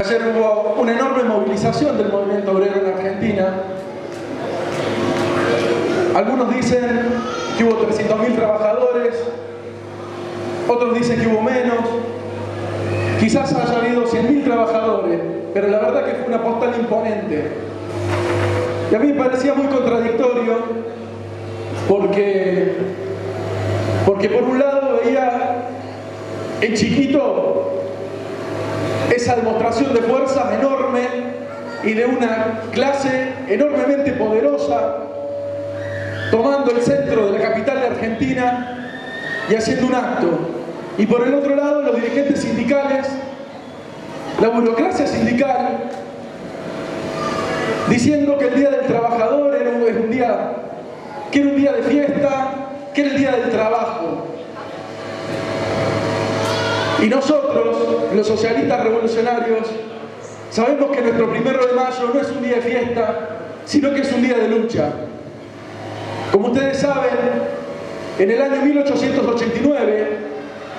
Ayer hubo una enorme movilización del movimiento obrero en Argentina. Algunos dicen que hubo 300.000 trabajadores, otros dicen que hubo menos, quizás haya habido 100.000 trabajadores, pero la verdad que fue una postal imponente. Y a mí me parecía muy contradictorio porque por un lado veía en chiquito esa demostración de fuerza enorme y de una clase enormemente poderosa tomando el centro de la capital de Argentina y haciendo un acto. Y por el otro lado los dirigentes sindicales, la burocracia sindical, diciendo que el Día del Trabajador era un día de fiesta, que era el Día del Trabajo. Y nosotros, los socialistas revolucionarios, sabemos que nuestro 1 de mayo no es un día de fiesta, sino que es un día de lucha. Como ustedes saben, en el año 1889,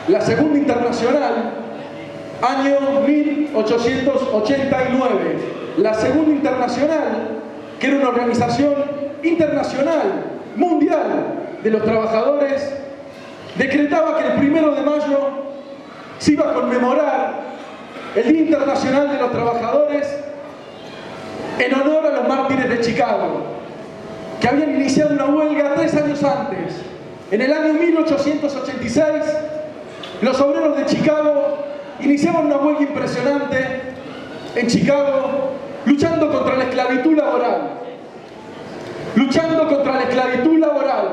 la Segunda Internacional, año 1889, la Segunda Internacional, que era una organización internacional, mundial, de los trabajadores, decretaba que el 1 de mayo se iba a conmemorar el Día Internacional de los Trabajadores en honor a los mártires de Chicago, que habían iniciado una huelga 3 años antes. En el año 1886, los obreros de Chicago iniciaban una huelga impresionante en Chicago, luchando contra la esclavitud laboral. Luchando contra la esclavitud laboral.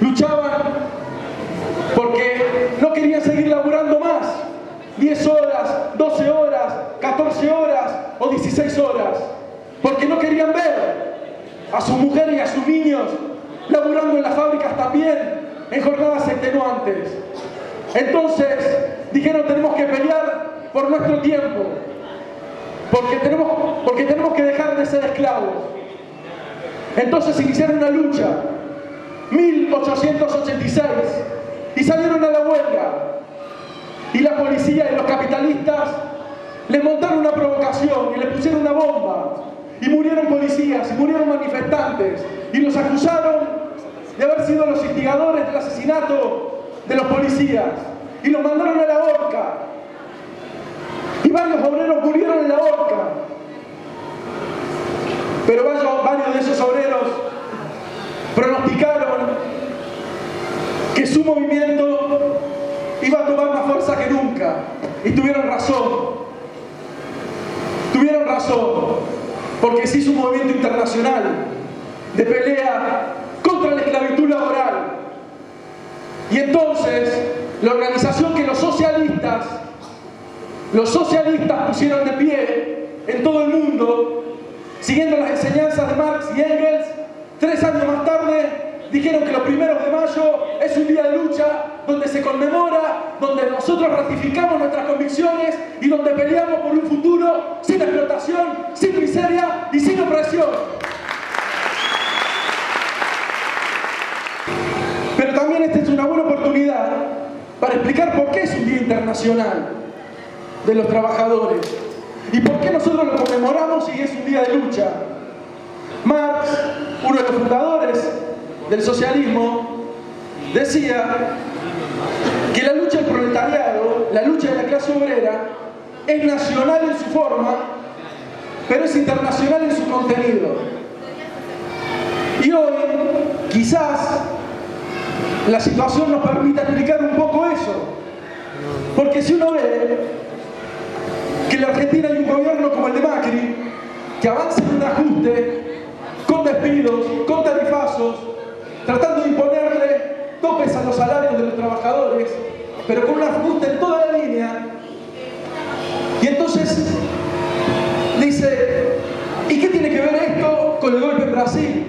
Luchaban porque no querían seguir laburando más. 10 horas, 12 horas, 14 horas o 16 horas. Porque no querían ver a sus mujeres y a sus niños laburando en las fábricas también en jornadas extenuantes. Entonces dijeron: tenemos que pelear por nuestro tiempo, porque tenemos que dejar de ser esclavos. Entonces iniciaron una lucha, 1886, y salieron a la huelga. Y la policía y los capitalistas les montaron una provocación y le pusieron una bomba. Y murieron policías, y murieron manifestantes, y los acusaron de haber sido los instigadores del asesinato de los policías. Y los mandaron a la horca. Y varios obreros murieron en la horca. Pero varios de esos obreros pronosticaron que su movimiento iba a tomar más fuerza que nunca. Y tuvieron razón. Tuvieron razón. Porque se hizo un movimiento internacional de pelea contra la esclavitud laboral. Y entonces, la organización que los socialistas pusieron de pie en todo el mundo, siguiendo las enseñanzas de Marx y Engels, 3 años más tarde, dijeron que los 1 de mayo es un día de lucha donde se conmemora, donde nosotros ratificamos nuestras convicciones y donde peleamos por un futuro sin explotación, sin miseria y sin opresión. Pero también esta es una buena oportunidad para explicar por qué es un Día Internacional de los Trabajadores y por qué nosotros lo conmemoramos y es un día de lucha. Marx, uno de los fundadores del socialismo, decía que la lucha del proletariado, la lucha de la clase obrera, es nacional en su forma, pero es internacional en su contenido. Y hoy, quizás, la situación nos permita explicar un poco eso. Porque si uno ve que en la Argentina hay un gobierno como el de Macri, que avanza en un ajuste, con despidos, con tarifazos, tratando de imponerle topes a los salarios de los trabajadores, pero con un ajuste en toda la línea. Y entonces dice: ¿y qué tiene que ver esto con el golpe en Brasil?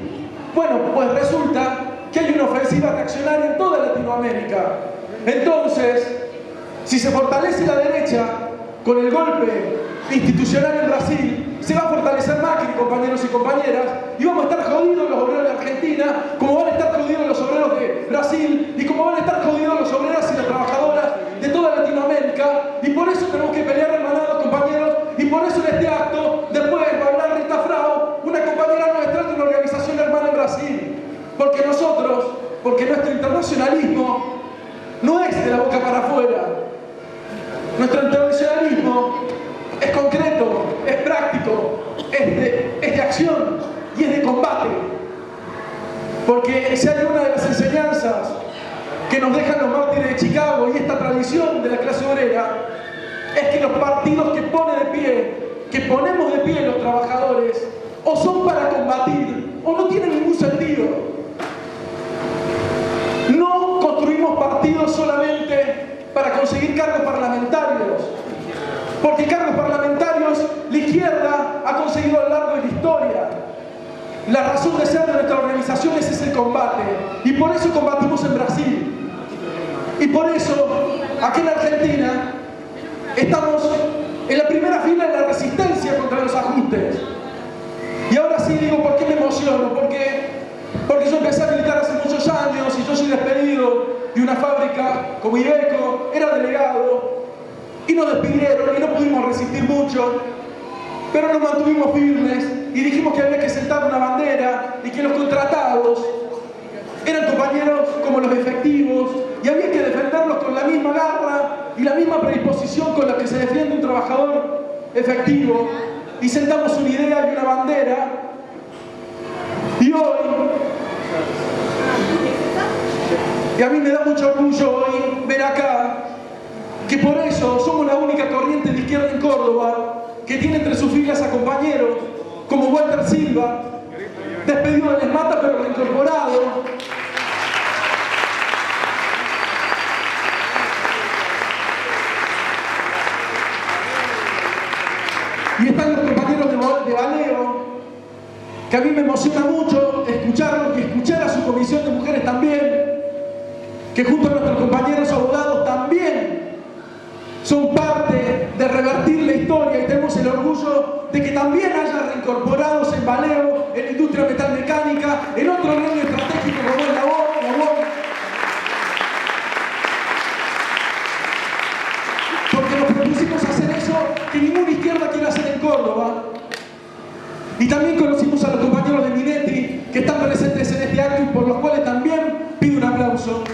Bueno, pues resulta que hay una ofensiva reaccionaria en toda Latinoamérica. Entonces, si se fortalece la derecha con el golpe institucional en Brasil, se va a fortalecer Macri, compañeros y compañeras, y vamos a estar jodidos los obreros de Argentina, como van a estar jodidos los obreros de Brasil, y como van a estar jodidos los obreras y las trabajadoras de toda Latinoamérica, y por eso tenemos que pelear hermanados, compañeros, porque nuestro internacionalismo no es de la boca para afuera. Nuestro internacionalismo es concreto, es práctico, es de acción y es de combate. Porque si hay una de las enseñanzas que nos dejan los mártires de Chicago y esta tradición de la clase obrera, es que los partidos que ponemos de pie los trabajadores, o son para combatir, o no tienen ningún sentido. No construimos partidos solamente para conseguir cargos parlamentarios, porque cargos parlamentarios la izquierda ha conseguido a lo largo de la historia. La razón de ser de nuestra organización es ese combate, y por eso combatimos en Brasil. Y por eso, aquí en Argentina, estamos en la primera fila de la resistencia contra los ajustes. Y ahora sí digo, ¿por qué me emociono? Porque yo empecé a militar hace muchos años y yo soy despedido de una fábrica como Iveco, era delegado, y nos despidieron y no pudimos resistir mucho, pero nos mantuvimos firmes y dijimos que había que sentar una bandera y que los contratados eran compañeros como los efectivos y había que defenderlos con la misma garra y la misma predisposición con la que se defiende un trabajador efectivo, y sentamos una idea y una bandera. Y hoy, y a mí me da mucho orgullo hoy ver acá que por eso somos la única corriente de izquierda en Córdoba que tiene entre sus filas a compañeros como Walter Silva, despedido del ESMATA pero reincorporado, y están los compañeros de Valeo, que a mí me emociona mucho escucharlos y escuchar a su comisión de mujeres también, que junto a nuestros compañeros abogados también son parte de revertir la historia, y tenemos el orgullo de que también haya reincorporados en Valeo, en la industria metalmecánica, en otro gremio estratégico como es la UOM. Porque nos propusimos hacer eso que ninguna izquierda quiere hacer en Córdoba. Y también conocimos a los compañeros de Minetti que están presentes en este acto y por los cuales también pido un aplauso.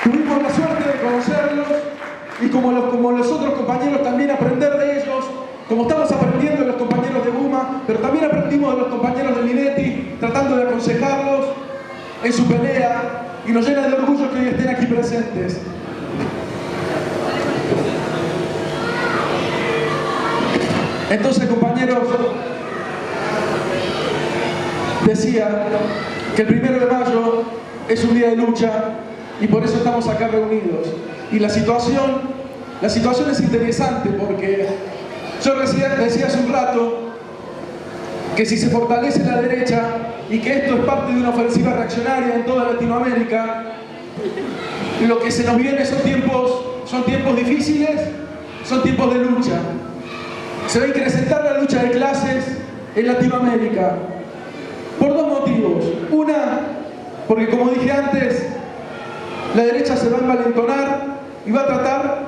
Tuvimos la suerte de conocerlos y como los otros compañeros también aprender de ellos, como estamos aprendiendo de los compañeros de Buma, pero también aprendimos de los compañeros de Minetti, tratando de aconsejarlos en su pelea, y nos llena de orgullo que hoy estén aquí presentes. Entonces, compañeros, decía que el 1 de mayo es un día de lucha y por eso estamos acá reunidos. Y la situación es interesante porque yo decía hace un rato que si se fortalece la derecha y que esto es parte de una ofensiva reaccionaria en toda Latinoamérica, lo que se nos viene son tiempos difíciles, son tiempos de lucha. Se va a incrementar la lucha de clases en Latinoamérica por dos motivos. Una, porque como dije antes, la derecha se va a envalentonar y va a tratar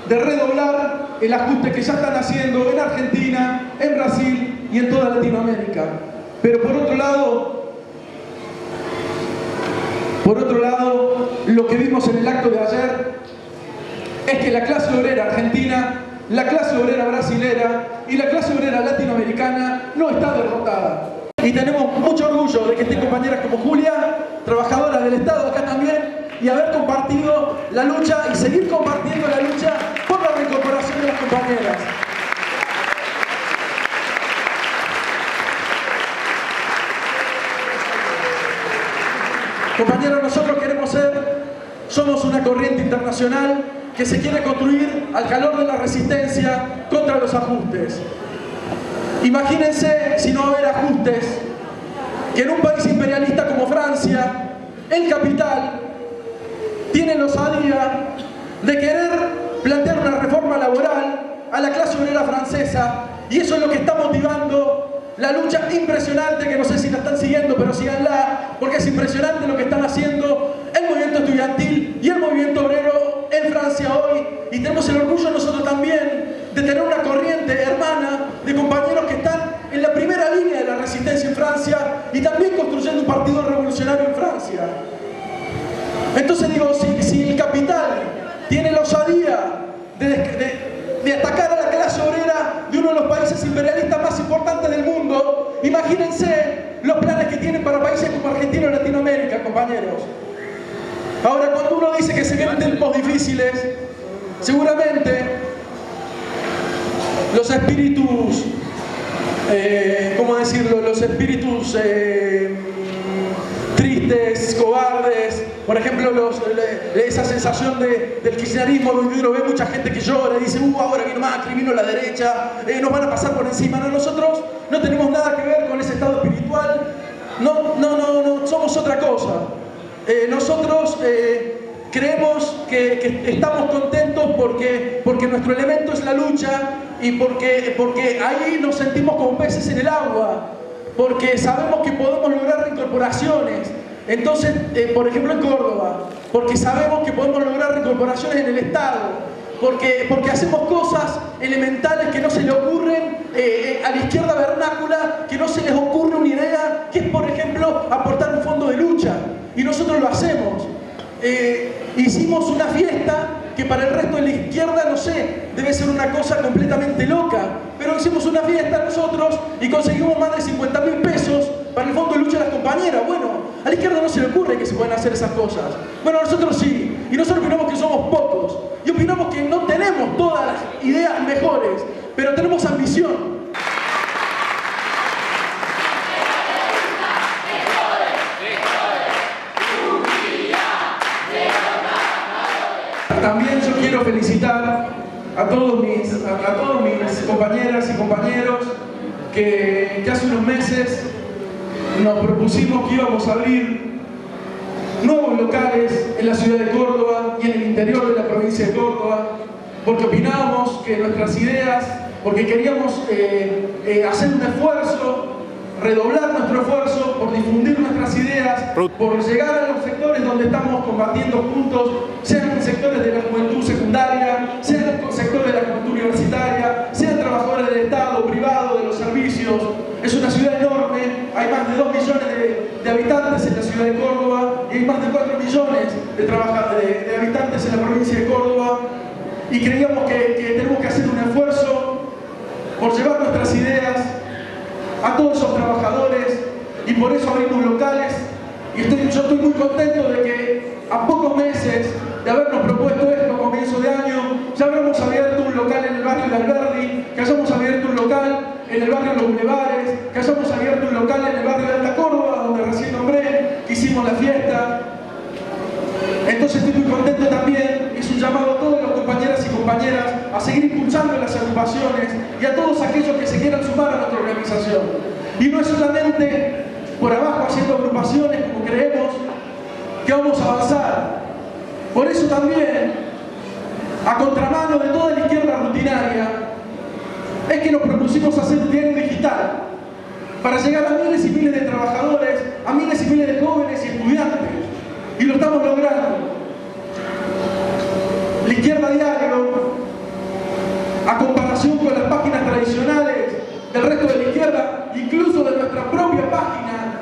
de redoblar el ajuste que ya están haciendo en Argentina, en Brasil y en toda Latinoamérica. Pero por otro lado, lo que vimos en el acto de ayer es que la clase obrera argentina, la clase obrera brasilera y la clase obrera latinoamericana no está derrotada. Y tenemos mucho orgullo de que estén compañeras como Julia, trabajadoras del Estado acá también, y haber compartido la lucha y seguir compartiendo la lucha por la reincorporación de las compañeras. Compañeros, nosotros somos una corriente internacional que se quiere construir al calor de la resistencia contra los ajustes. Imagínense si no va a haber ajustes, que en un país imperialista como Francia, el capital tiene la osadía de querer plantear una reforma laboral a la clase obrera francesa, y eso es lo que está motivando la lucha impresionante, que no sé si la están siguiendo, pero síganla, porque es impresionante lo que están haciendo el movimiento estudiantil y el movimiento obrero en Francia hoy, y tenemos el orgullo nosotros también de tener una corriente hermana de Entonces digo, si el capital tiene la osadía de atacar a la clase obrera de uno de los países imperialistas más importantes del mundo, imagínense los planes que tienen para países como Argentina o Latinoamérica, compañeros. Ahora, cuando uno dice que se vienen tiempos difíciles, seguramente los espíritus, ¿cómo decirlo? Los espíritus tristes, cobardes, por ejemplo, esa sensación del kirchnerismo, donde uno ve mucha gente que llora y dice, ahora vino Macri, vino la derecha, nos van a pasar por encima. No, nosotros no tenemos nada que ver con ese estado espiritual, no, somos otra cosa. Nosotros creemos que estamos contentos porque nuestro elemento es la lucha y porque ahí nos sentimos como peces en el agua, porque sabemos que podemos lograr reincorporaciones. Entonces, por ejemplo en Córdoba, porque sabemos que podemos lograr reincorporaciones en el Estado, porque hacemos cosas elementales que no se le ocurren a la izquierda vernácula, que no se les ocurre una idea, que es, por ejemplo, aportar un fondo de lucha. Y nosotros lo hacemos. Hicimos una fiesta que para el resto de la izquierda, no sé, debe ser una cosa completamente loca, pero hicimos una fiesta nosotros y conseguimos más de 50.000 pesos para el fondo de lucha de las compañeras. Bueno, a la izquierda no se le ocurre que se pueden hacer esas cosas. Bueno, nosotros sí, y nosotros opinamos que somos pocos, y opinamos que no tenemos todas las ideas mejores, pero tenemos ambición. También yo quiero felicitar a todos mis compañeras y compañeros que hace unos meses nos propusimos que íbamos a abrir nuevos locales en la ciudad de Córdoba y en el interior de la provincia de Córdoba, porque opinábamos que nuestras ideas, porque queríamos hacer un esfuerzo, redoblar nuestro esfuerzo por difundir nuestras ideas, por llegar a los sectores donde estamos combatiendo juntos, sean sectores de la juventud secundaria, sean sectores de la juventud universitaria, sean trabajadores del Estado, privado, de los servicios. Es una ciudad enorme, hay más de 2 millones de habitantes en la ciudad de Córdoba y hay más de 4 millones de habitantes en la provincia de Córdoba, y creíamos que tenemos que hacer un esfuerzo por llevar nuestras ideas a todos esos trabajadores, y por eso abrimos locales. Y yo estoy muy contento de que a pocos meses de habernos propuesto esto a comienzo de año, ya habremos abierto un local en el barrio de Alberdi, que hayamos abierto un local en el barrio de Los Bulevares, que hayamos abierto un local en el barrio de Alta Córdoba, donde recién nombré, que hicimos la fiesta. Entonces estoy muy contento también, es un llamado a todos los compañeras y compañeras a seguir impulsando las agrupaciones y a todos aquellos que se quieran sumar a nuestra organización. Y no es solamente por abajo haciendo agrupaciones como creemos que vamos a avanzar. Por eso también, a contramano de toda la izquierda rutinaria, es que nos propusimos hacer un diario digital para llegar a miles y miles de trabajadores, a miles y miles de jóvenes y estudiantes. Y lo estamos logrando. La Izquierda Diario, a comparación con las páginas tradicionales del resto de la izquierda, incluso de nuestra propia página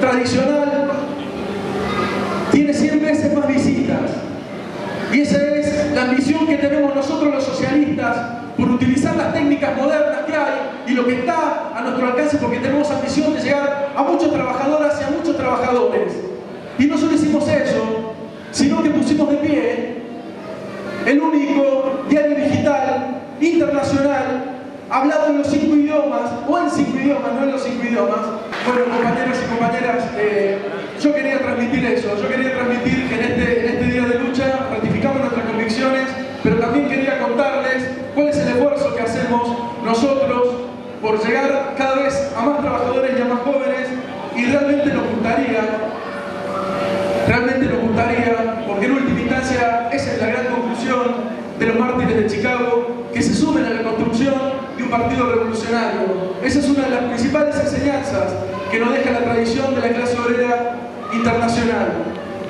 tradicional, tiene 100 veces más visitas. Y esa es la ambición que tenemos nosotros los socialistas por utilizar las técnicas modernas que hay y lo que está a nuestro alcance, porque tenemos ambición de llegar a muchas trabajadoras y a muchos trabajadores. Y no solo hicimos eso, sino que pusimos de pie el único diario digital internacional hablado en los 5 idiomas, o en 5 idiomas, no en los 5 idiomas. Bueno, compañeros y compañeras, yo quería transmitir eso, yo quería transmitir que en este día de lucha ratificamos nuestras convicciones, pero también quería contarles cuál es el esfuerzo que hacemos nosotros por llegar cada vez a más trabajadores y a más jóvenes, y realmente nos gustaría, porque en última instancia esa es la gran conclusión de los mártires de Chicago, que se sumen a la construcción de un partido revolucionario. Esa es una de las principales enseñanzas que nos deja la tradición de la clase obrera internacional.